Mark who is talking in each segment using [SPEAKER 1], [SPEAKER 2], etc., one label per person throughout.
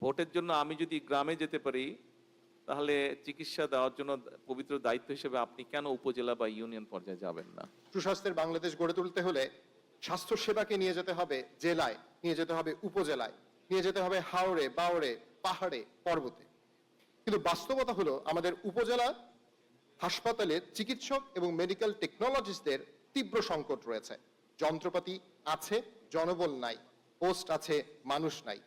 [SPEAKER 1] ভোটের জন্য আমি যদি গ্রামে যেতে পারি, তাহলে চিকিৎসা দেওয়ার জন্য পবিত্র দায়িত্ব হিসেবে আপনি কেন উপজেলা বা ইউনিয়ন পর্যায়ে যাবেন না?
[SPEAKER 2] সুস্বাস্থ্যের বাংলাদেশ গড়ে তুলতে হলে স্বাস্থ্য সেবাকে নিয়ে যেতে হবে জেলায়, নিয়ে যেতে হবে উপজেলায়, নিয়ে যেতে হবে হাওড়ে, বাওড়ে, পাহাড়ে, পর্বতে। কিন্তু বাস্তবতা হলো আমাদের উপজেলা হাসপাতালে চিকিৎসক এবং মেডিকেল টেকনোলজিস্টদের তীব্র সংকট রয়েছে। যন্ত্রপাতি আছে, জনবল নাই, পোস্ট আছে, মানুষ নাই।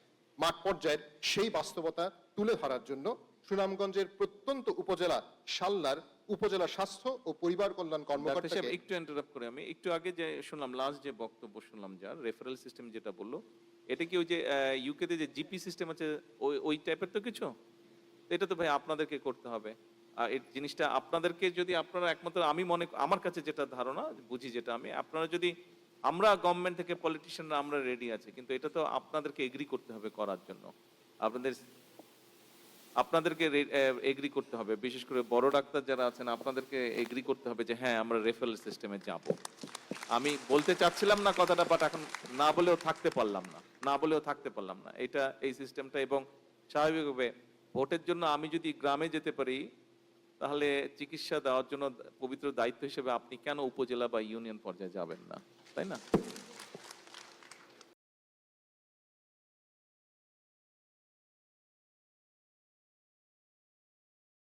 [SPEAKER 2] মাঠ পর্যায়ের সেই বাস্তবতা তুলে ধরার জন্য সুনামগঞ্জের প্রত্যন্ত উপজেলা শাল্লার উপজেলা স্বাস্থ্য ও পরিবার কল্যাণ
[SPEAKER 1] ডাক্তার
[SPEAKER 2] কর্মকর্তা
[SPEAKER 1] সাহেব, একটু ইন্টারাপ্ট করে আমি একটু আগে যে শুনলাম, লাস্ট যে বক্তব্য শুনলাম, যার রেফারেল সিস্টেম যেটা বললো, এটা কি ওই যে ইউকে তে যে জিপি সিস্টেম আছে ওই টাইপের তো কিছু? এটা তো ভাই আপনাদেরকে করতে হবে। আর এই জিনিসটা আপনাদেরকে যদি আপনারা একমাত্র, আমি আমার কাছে যেটা ধারণা বুঝি, যেটা আমি, আপনারা যদি, আমরা গভর্নমেন্ট থেকে পলিটিশিয়ানরা আমরা রেডি আছে, কিন্তু এটা তো আপনাদেরকে এগ্রি করতে হবে করার জন্য। আপনাদেরকে এগ্রি করতে হবে, বিশেষ করে বড় ডাক্তার যারা আছেন আপনাদেরকে এগ্রি করতে হবে যে হ্যাঁ আমরা রেফারেল সিস্টেমে যাব। আমি বলতে চাচ্ছিলাম না কথাটা, বাট এখন না বলেও থাকতে পারলাম না এটা এই সিস্টেমটা। এবং স্বাভাবিকভাবে ভোটের জন্য আমি যদি গ্রামে যেতে পারি, তাহলে চিকিৎসা দেওয়ার জন্য পবিত্র দায়িত্ব হিসেবে আপনি কেন উপজেলা বা ইউনিয়ন পর্যায়ে যাবেন না, তাই না?